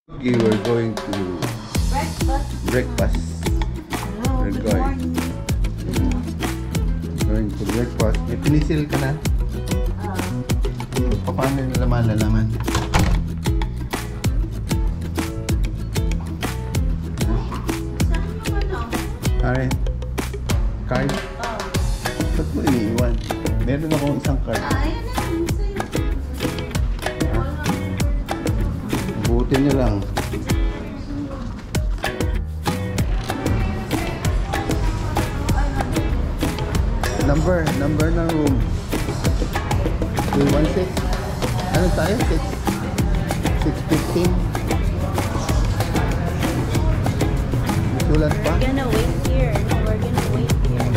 Okay, we're going to breakfast. Hello, We're good morning. Going to breakfast. May pinisil ka na? Paano nila malalaman? Alright. Card? Ba't mo iniiwan? Meron akong isang card. Ayan na, Buti niyo lang. Number ng room. 216. Ano tayo? 615. Sulat pa? we're gonna wait here. No, we're gonna wait here.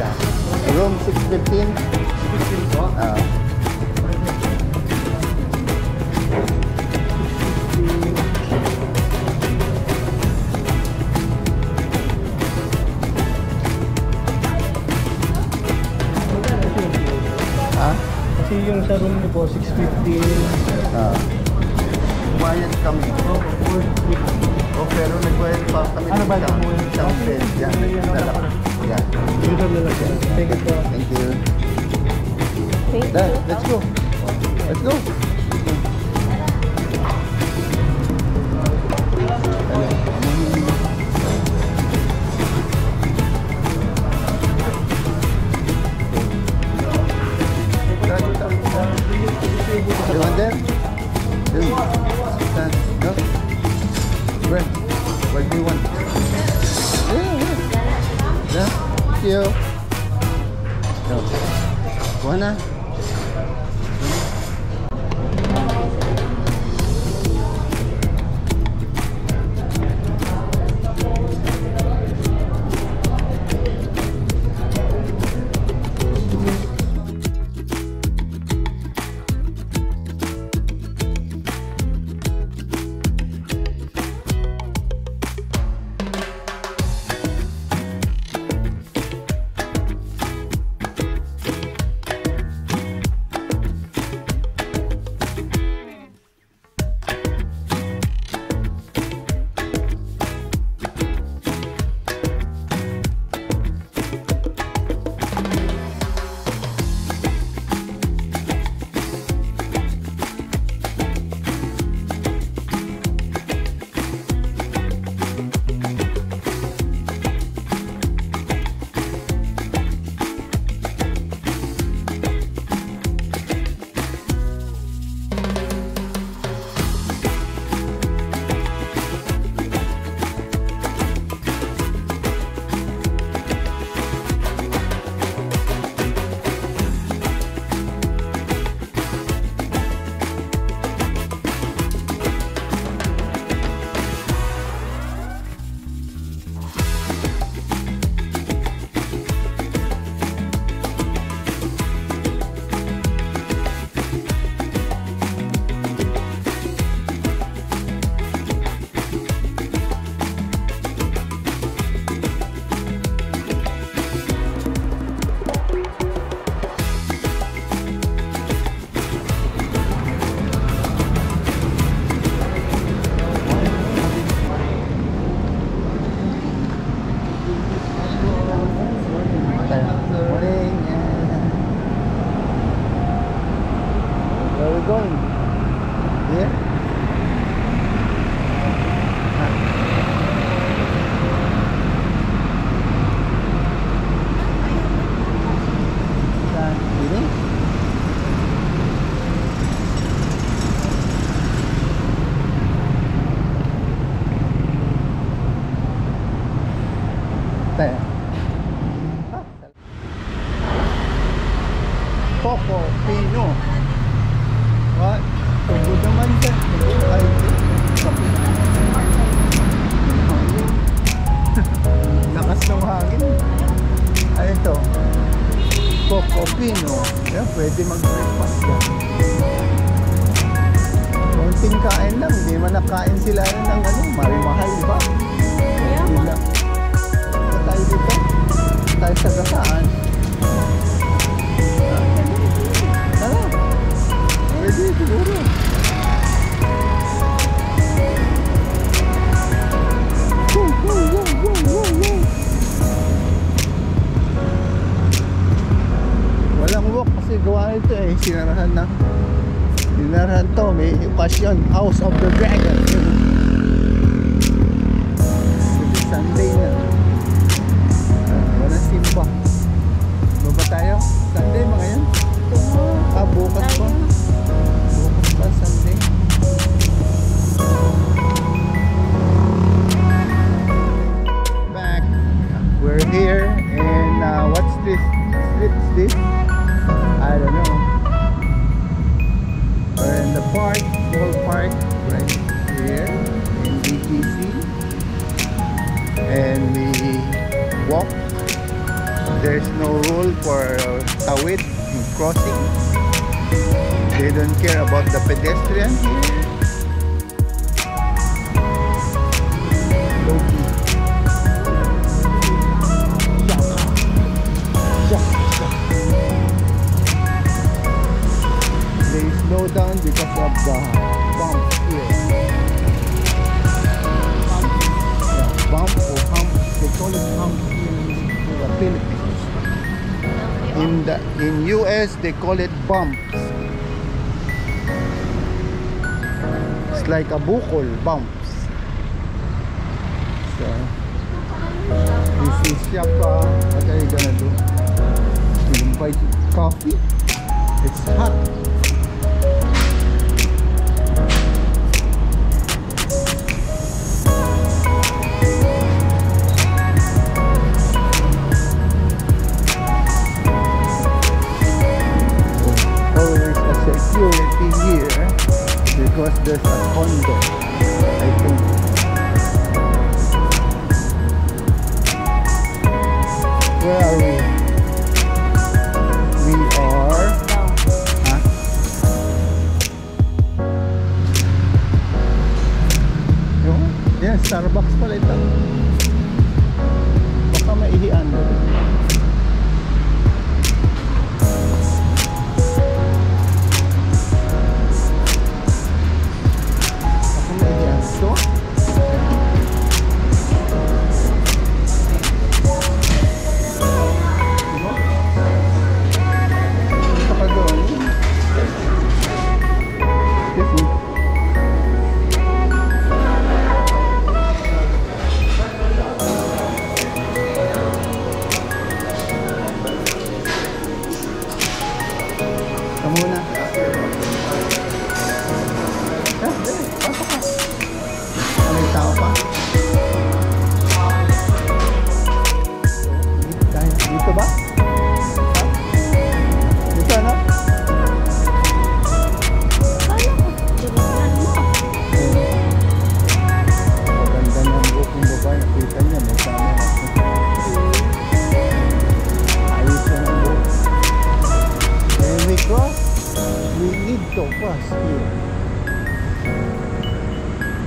Yeah. Room 615. 615 po? Kasi yung sa room niyo po, 650. Bayad kami. Oh, pero nagbayad pa kami. Ano ba isang yung isang bed. Yan. Dala. Yan. Yung room nila siya. Thank you po. Thank you. Wait, Dad, let's go. Let's go. You want them? No? Where? What do you want? Yeah. Thank you. Go. Wanna? Where are we going? Here? Sini? Tayo. Coco Pino. What? Tunggu naman dyan. Ay, kape. Lakas ng hangin. Ayun to. Coco Pino. Yan, pwede mag-breakfast yan. Konting kain lang. Hindi man nakain sila ng mahal ba? Yeah. Sila. Tayo dito. taga saan? Tara. Pwede siguro. Go, go, go, go, go, go. Walang walk kasi gawa ito eh. Sinarahan na. Sinarahan to. May okasyon. House of the Dragon. Sunday na. Walang simba. Baba tayo? Sunday mga yan? Bukas pa. Bukas pa Sunday. Back. We're here and what's this? What's this? I don't know. We're in the park, small park right here in BGC. And we walk. There's no rule for tawid in crossing. They don't care about the pedestrian here. Low-key. They slow down because of the bump here. Bump or hump, they call it hump in the Philippines. In US they call it bumps. It's like a bukol, bumps. So this is Shaka. What are you gonna do? You invite coffee? It's hot. Security here because there's a condo, I think. Where are we? We are yeah, Starbucks pala ito. Baka maihian mo.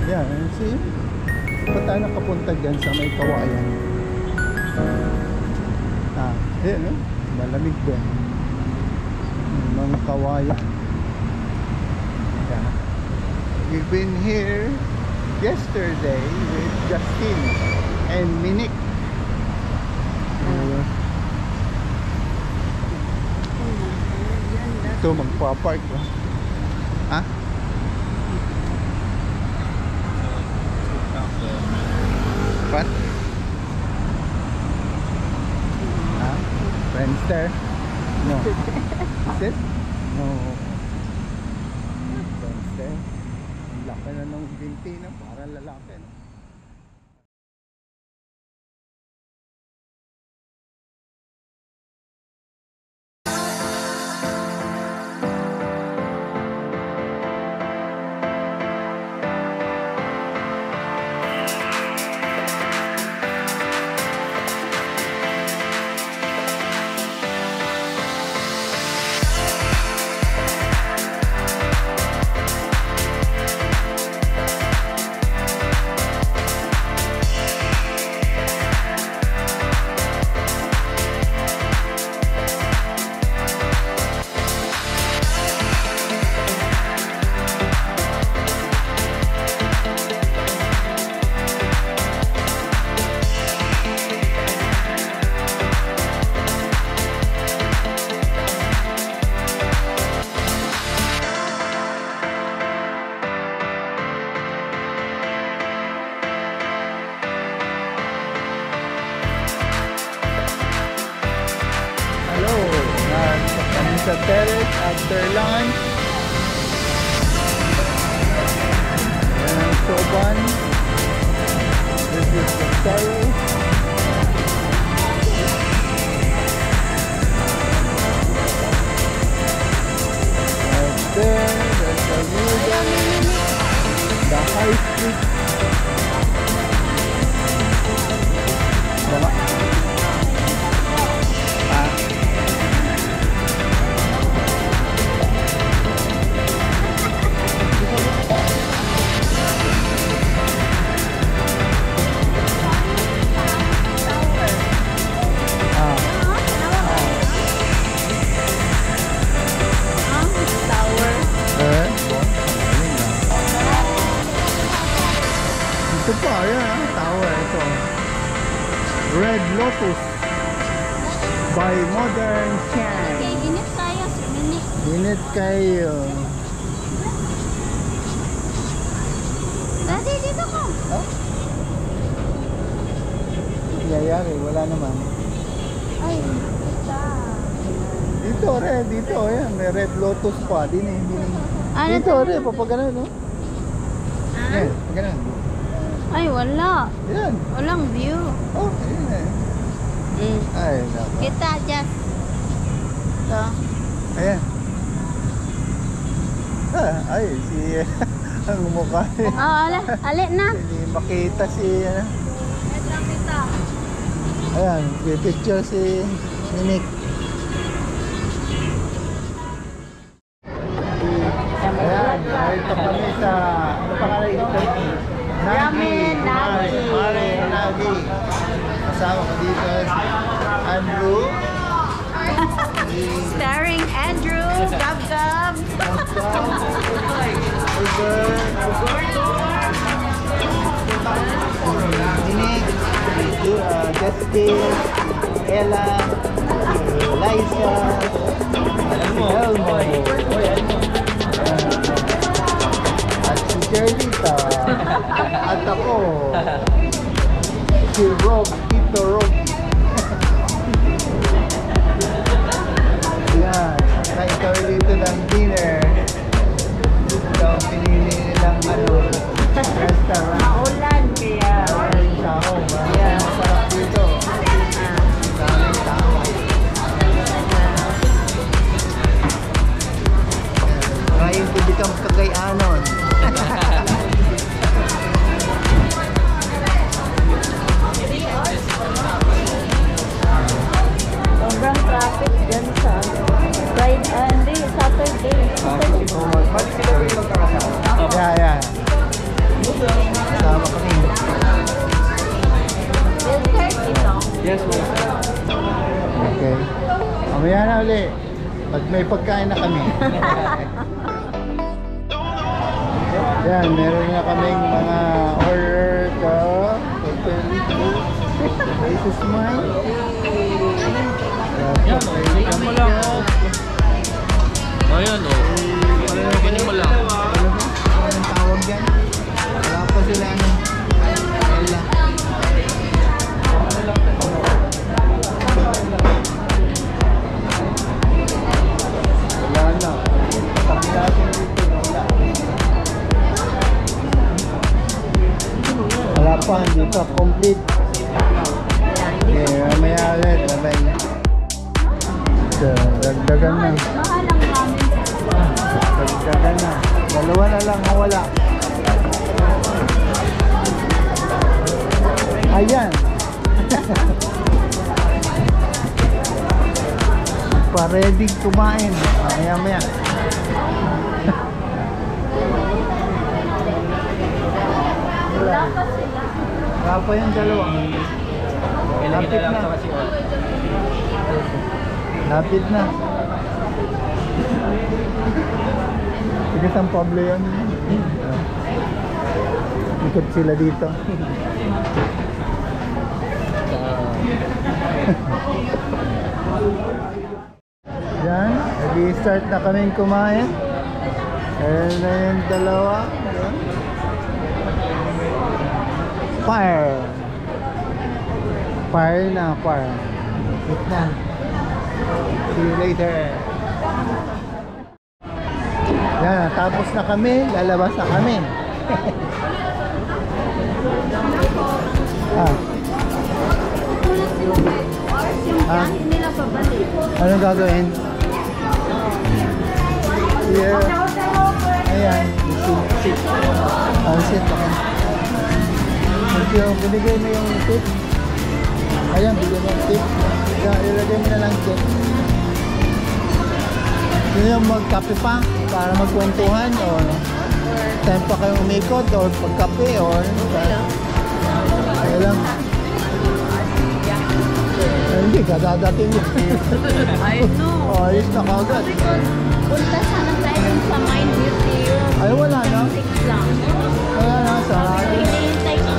Yan, see? Ba't tayo nakapunta dyan sa may kawayan? Ayan, no? Malamig doon. Mga kawayan. Yeah. We've been here yesterday with Justine and Minique. Ito, magpa-park ba? Ha? What? Friendster? No. Is it? No. Friendster? Ang laki na ng binti na, parang lalaki, no? is a terrace after lunch. Yan ang soban. This is the terrace. Right there, there's the view. The high street. Diba? Ito pa, ayan tower ito. Red Lotus by Modern Chang. Okay, init tayo. Minute. Init kayo. Daddy, dito ko. Oh? Nangyayari, wala naman. Ay, basta. Dito, red, dito, ayan. May Red Lotus pa. Din eh. Ano Dito, to? red, papagano, no? Ayan, papagano. Ay, wala. Ayan. Walang view. Oh, ayan eh. Ay, nako. Kita, just. Ito. Ayan. Ay, si ang mukha eh. Oh, alit na. Hindi makita si Wait lang kita. ayan, may picture si Nick. Ayan, narito kami sa ano pangalan ito? Ramen Nagi. Ramen Nagi. Kasama ko dito Andrew. Starring Andrew Gab. Nick, Justin, Ella, Liza, Elmo, at si Jerlita, at ako, si Rob, Tito Rob. Yan, kain kami dito ng dinner. Ito, pinili nilang restaurant. Maulan kaya. Maraming tao, maraming masarap dito. Maraming tao. Trying to become Cagayanon. Sobrang traffic dyan sa Friday, Saturday. Yeah. Sama kami. Yes, ma'am. Okay. Mamaya na ulit. Pag may pagkain na kami. Yan, meron na kaming mga order ka. This is mine. Yan, tingnan mo lang. Ayan, ganyan mo lang. Anong tawag yan? Wala pa sila ano. Wala. Wala na. Pagkasin dito na wala. Wala pa, hindi pa complete. Okay, mamaya ulit. Bye-bye. So, dagdagan na. Mahal ang ramen. Dagdagan na. Dalawa na lang mawala. Ayan. Pa-ready kumain. Maya-maya. Wala pa sila. Wala pa yung dalawa. Lapit na. Lapit na. Sige, San Pablo yun. Ikot sila dito. Yan, nag-i-start na kaming kumain. Ayan na yung dalawa. Fire. Fire na, fire. Eat na. See you later. Yan, tapos na kami, lalabas na kami. Ah. Ah. Nila pabalik. Anong gagawin? Yeah. Ayan. Sit ako. Binigay mo yung tip. Ayan, bigyan mo yung tip. Ilagay mo na lang tip. Yun yung magkape pa para magkwentuhan o time pa kayong umikot o pagkape o kaya lang. Hindi, kadadating yun. I know. Oh, ayos na kagad. Punta sana tayo dun sa Mind Museum. Ay, wala na. 6 lang. Wala na, sarado na. Hinihintay ko.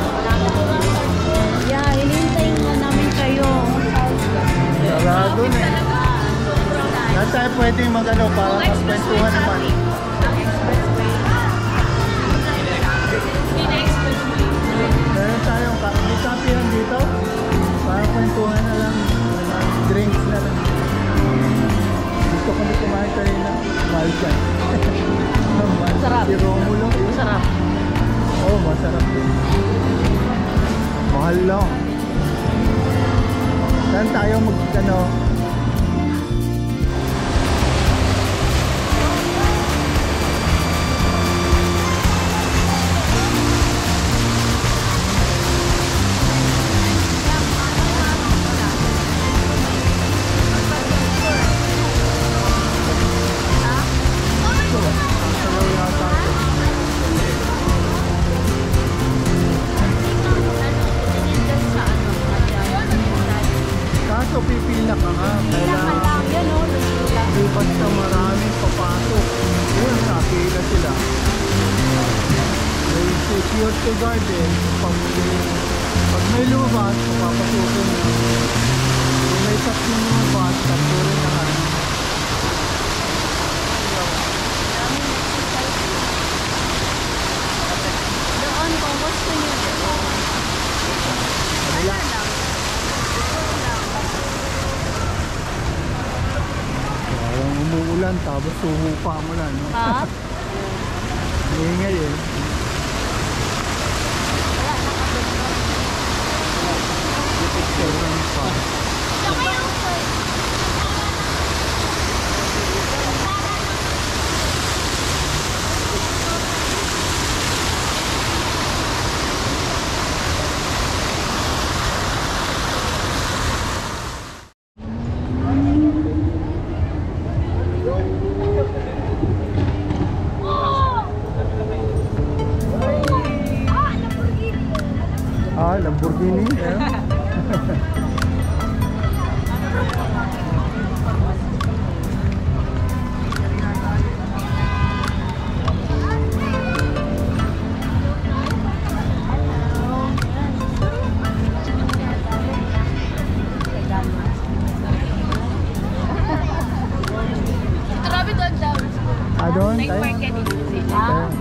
Yeah, hinihintay nga namin kayo. Sarado na. Saan tayo pwedeng mag-ano para magkwentuhan naman? Meron tayong kapihan dito. Para kwentuhan na lang. Drinks na lang. Gusto ko na kumain kanina. Mahal dyan. Sarap. Si Romulo. Sarap. Oo, masarap din. Mahal lang. Saan tayo mag-ano? Kaso pipila ka nga. Kailangan di basta maraming papasok. Yun, nakila sila. May security guard eh. Pag may lumabas, papapasukin na. Kung may tatlong lumabas, tatlo rin na nga. Doon, kung gusto nyo doon. Wala lang. Parang umuulan, tapos suhupa mo lang. No? Ha? Ingay eh. Ah, Lamborghini. Yeah. Grabe doon daw. Ah, doon Like tayo. market. Ah.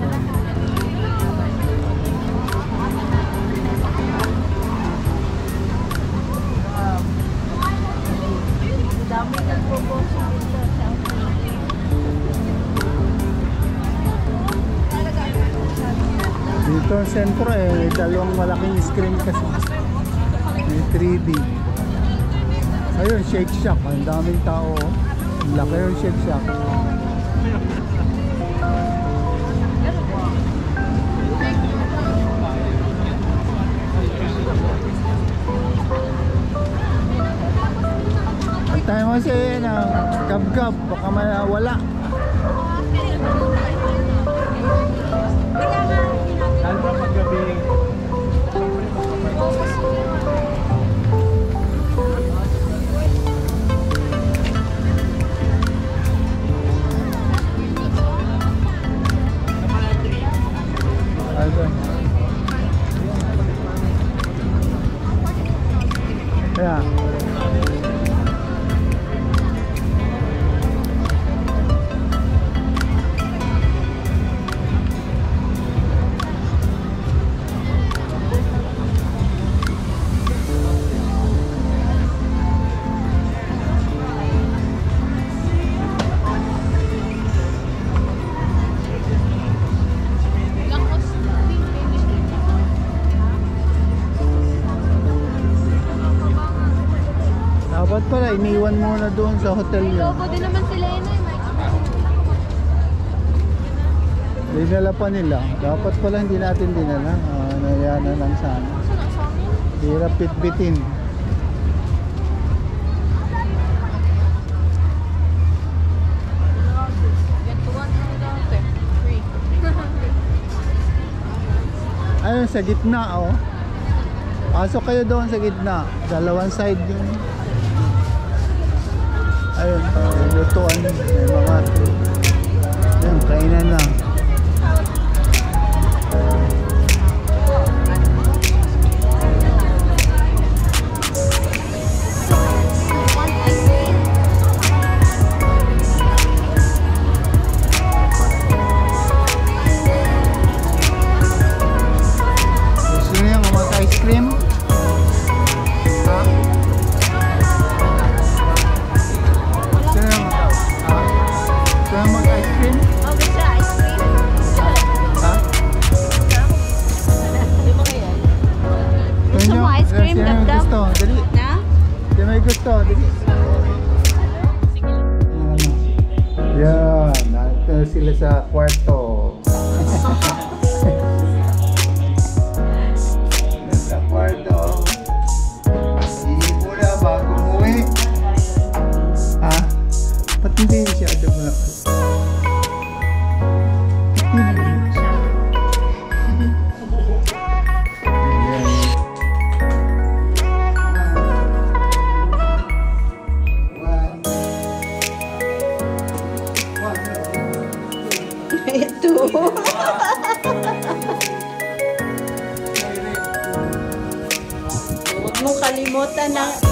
Dami nagpo-post dito sa Dito ang sentro eh, may dalawang malaking screen kasi. May 3D. Ayun, Shake Shack. Ang daming tao. Ang laki yung Shake Shack. Tayo mo si gab-gab, baka wala. Lalo pa paggabi. Ayun. Kaya Dapat pala, iniwan muna doon sa hotel yun. Lobo din naman sila yun eh. Dinala pa nila. Dapat pala hindi natin dinala. Naya na lang sana. Hirap pitbitin. Ayun, sa gitna, oh. Pasok kayo doon sa gitna. Dalawang side yung... Ayun, may lutuan. May mga... Ayun, kainan na. Cream? Ha? Sino yung mag-ice cream? Oh, gusto ice cream? Ha? Di ba kaya? Gusto mo ice cream, Sino yung dab-dab? gusto? Dali. Na? Sino may gusto? Dali. Yan. Nandito sila sa kwarto. Sa kwarto. Iipo na bago umuwi. Ha? Ba't hindi siya ito malakas? Ito. Huwag mong kalimutan ng